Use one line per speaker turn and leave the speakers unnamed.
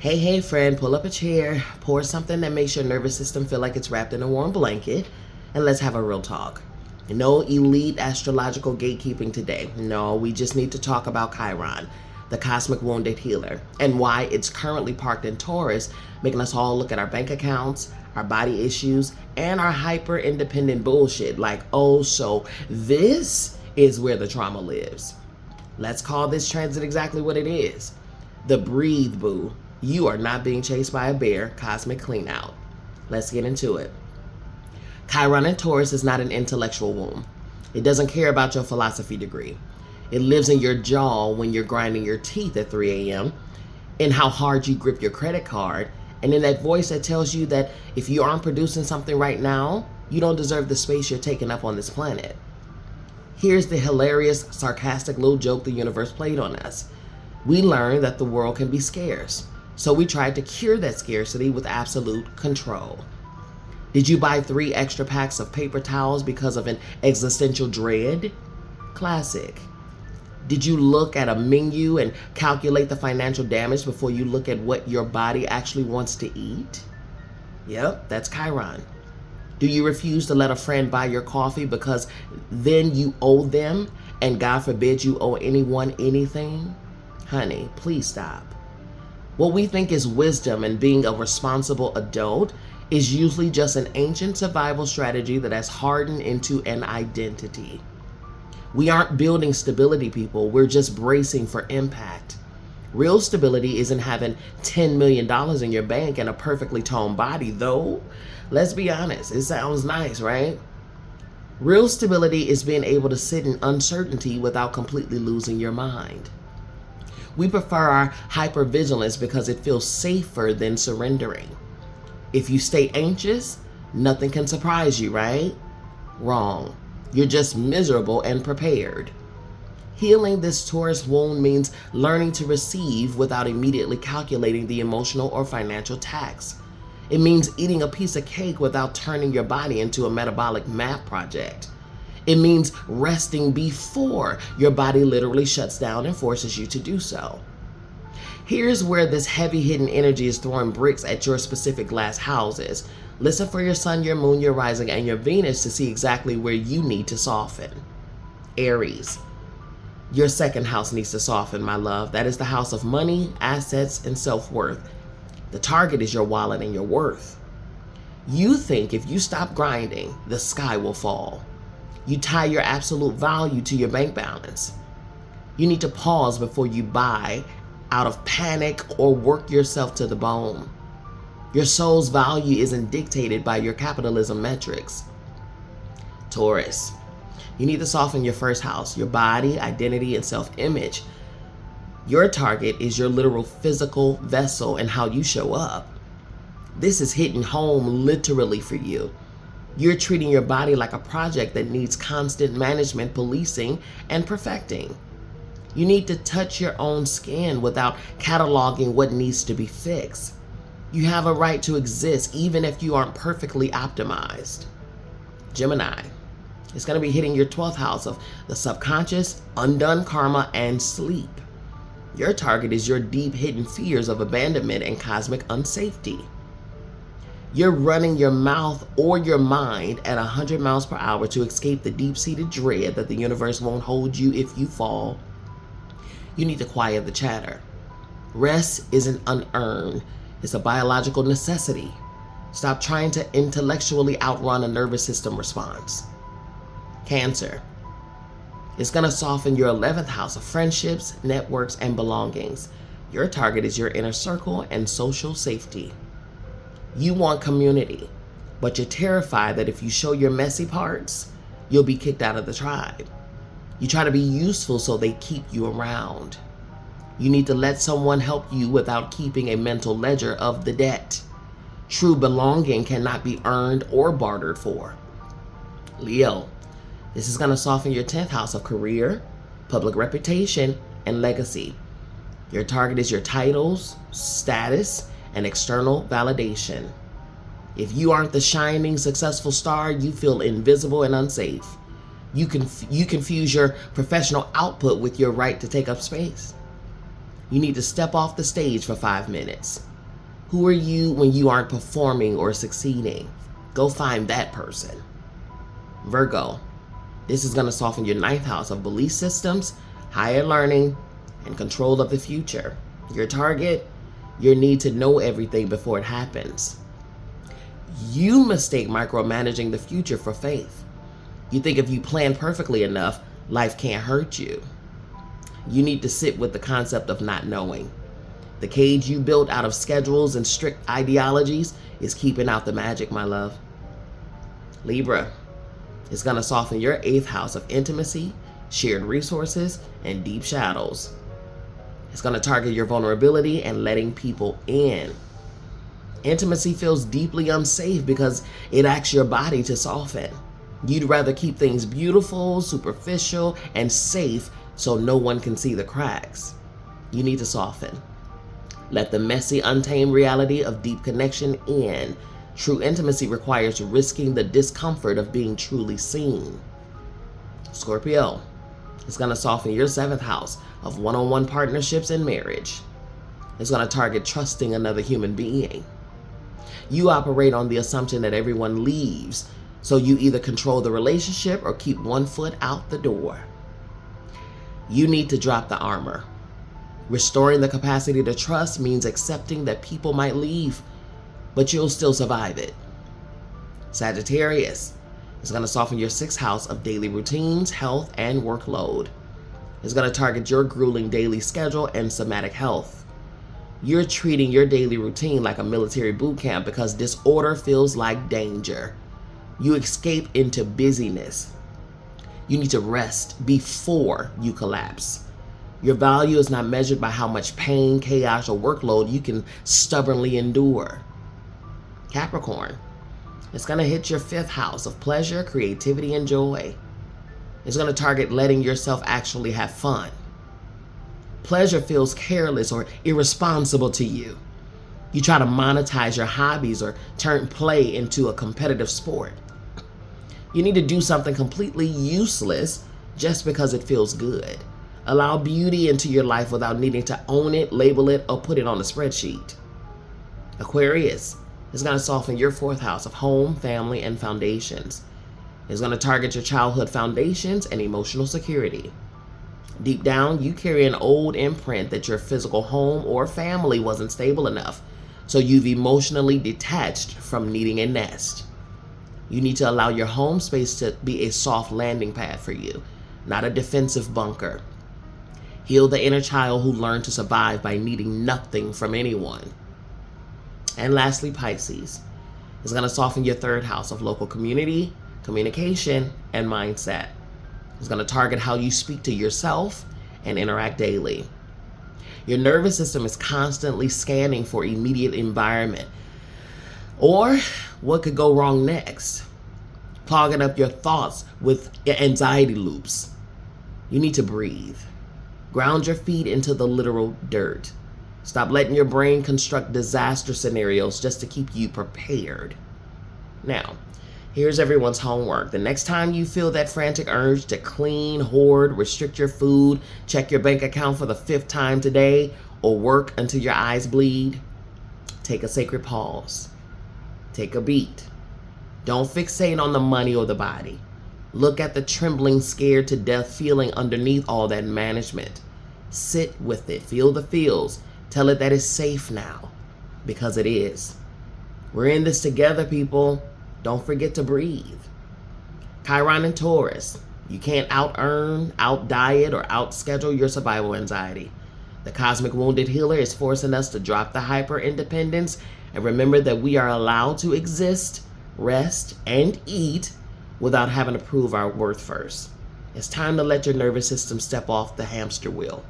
Hey, friend, pull up a chair, pour something that makes your nervous system feel like it's wrapped in a warm blanket, and let's have a real talk. No elite astrological gatekeeping today. No, we just need to talk about Chiron, the cosmic wounded healer, and why it's currently parked in Taurus, making us all look at our bank accounts, our body issues, and our hyper independent bullshit like, oh, so this is where the trauma lives. Let's call this transit exactly what it is. The breathe, boo. You are not being chased by a bear, cosmic clean out. Let's get into it. Chiron in Taurus is not an intellectual womb. It doesn't care about your philosophy degree. It lives in your jaw when you're grinding your teeth at 3 a.m., in how hard you grip your credit card, and in that voice that tells you that if you aren't producing something right now, you don't deserve the space you're taking up on this planet. Here's the hilarious, sarcastic little joke the universe played on us. We learned that the world can be scarce, so we tried to cure that scarcity with absolute control. Did you buy 3 extra packs of paper towels because of an existential dread? Classic. Did you look at a menu and calculate the financial damage before you look at what your body actually wants to eat? Yep, that's Chiron. Do you refuse to let a friend buy your coffee because then you owe them, and God forbid you owe anyone anything? Honey, please stop. What we think is wisdom and being a responsible adult is usually just an ancient survival strategy that has hardened into an identity. We aren't building stability, people. We're just bracing for impact. Real stability isn't having $10 million in your bank and a perfectly toned body, though. Let's be honest, it sounds nice, right? Real stability is being able to sit in uncertainty without completely losing your mind. We prefer our hypervigilance because it feels safer than surrendering. If you stay anxious, nothing can surprise you, right? Wrong. You're just miserable and prepared. Healing this Taurus wound means learning to receive without immediately calculating the emotional or financial tax. It means eating a piece of cake without turning your body into a metabolic math project. It means resting before your body literally shuts down and forces you to do so. Here's where this heavy hidden energy is throwing bricks at your specific glass houses. Listen for your sun, your moon, your rising, and your Venus to see exactly where you need to soften. Aries. Your second house needs to soften, my love. That is the house of money, assets, and self-worth. The target is your wallet and your worth. You think if you stop grinding, the sky will fall. You tie your absolute value to your bank balance. You need to pause before you buy out of panic or work yourself to the bone. Your soul's value isn't dictated by your capitalism metrics. Taurus, you need to soften your first house, your body, identity, and self-image. Your target is your literal physical vessel and how you show up. This is hitting home literally for you. You're treating your body like a project that needs constant management, policing, and perfecting. You need to touch your own skin without cataloging what needs to be fixed. You have a right to exist even if you aren't perfectly optimized. Gemini, it's going to be hitting your 12th house of the subconscious, undone karma, and sleep. Your target is your deep hidden fears of abandonment and cosmic unsafety. You're running your mouth or your mind at 100 miles per hour to escape the deep-seated dread that the universe won't hold you if you fall. You need to quiet the chatter. Rest isn't unearned. It's a biological necessity. Stop trying to intellectually outrun a nervous system response. Cancer. It's going to soften your 11th house of friendships, networks, and belongings. Your target is your inner circle and social safety. You want community, but you're terrified that if you show your messy parts, you'll be kicked out of the tribe. You try to be useful so they keep you around. You need to let someone help you without keeping a mental ledger of the debt. True belonging cannot be earned or bartered for. Leo, this is going to soften your 10th house of career, public reputation, and legacy. Your target is your titles, status, and external validation. If you aren't the shining, successful star, you feel invisible and unsafe. You confuse your professional output with your right to take up space. You need to step off the stage for 5 minutes. Who are you when you aren't performing or succeeding? Go find that person. Virgo, this is going to soften your ninth house of belief systems, higher learning, and control of the future. Your target, your need to know everything before it happens. You mistake micromanaging the future for faith. You think if you plan perfectly enough, life can't hurt you. You need to sit with the concept of not knowing. The cage you built out of schedules and strict ideologies is keeping out the magic, my love. Libra, it's going to soften your 8th house of intimacy, shared resources, and deep shadows. It's going to target your vulnerability and letting people in. Intimacy feels deeply unsafe because it asks your body to soften. You'd rather keep things beautiful, superficial, and safe so no one can see the cracks. You need to soften. Let the messy, untamed reality of deep connection in. True intimacy requires risking the discomfort of being truly seen. Scorpio, it's going to soften your 7th house of one-on-one partnerships and marriage. It's going to target trusting another human being. You operate on the assumption that everyone leaves, so you either control the relationship or keep one foot out the door. You need to drop the armor. Restoring the capacity to trust means accepting that people might leave, but you'll still survive it. Sagittarius is going to soften your 6th house of daily routines, health, and workload. It's going to target your grueling daily schedule and somatic health. You're treating your daily routine like a military boot camp because disorder feels like danger. You escape into busyness. You need to rest before you collapse. Your value is not measured by how much pain, chaos, or workload you can stubbornly endure. Capricorn, it's going to hit your 5th house of pleasure, creativity, and joy. It's going to target letting yourself actually have fun. Pleasure feels careless or irresponsible to you. You try to monetize your hobbies or turn play into a competitive sport. You need to do something completely useless just because it feels good. Allow beauty into your life without needing to own it, label it, or put it on a spreadsheet. Aquarius is going to soften your 4th house of home, family, and foundations. It's going to target your childhood foundations and emotional security. Deep down, you carry an old imprint that your physical home or family wasn't stable enough, so you've emotionally detached from needing a nest. You need to allow your home space to be a soft landing pad for you, not a defensive bunker. Heal the inner child who learned to survive by needing nothing from anyone. And lastly, Pisces is going to soften your 3rd house of local community, communication, and mindset. It's going to target how you speak to yourself and interact daily. Your nervous system is constantly scanning for immediate environment or what could go wrong next, clogging up your thoughts with anxiety loops. You need to breathe. Ground your feet into the literal dirt. Stop letting your brain construct disaster scenarios just to keep you prepared. Now, here's everyone's homework. The next time you feel that frantic urge to clean, hoard, restrict your food, check your bank account for the 5th time today, or work until your eyes bleed, take a sacred pause. Take a beat. Don't fixate on the money or the body. Look at the trembling, scared to death feeling underneath all that management. Sit with it. Feel the feels. Tell it that it's safe now, because it is. We're in this together, people. Don't forget to breathe. Chiron and Taurus. You can't out-earn, out-diet, or out-schedule your survival anxiety. The cosmic wounded healer is forcing us to drop the hyper-independence and remember that we are allowed to exist, rest, and eat without having to prove our worth first. It's time to let your nervous system step off the hamster wheel.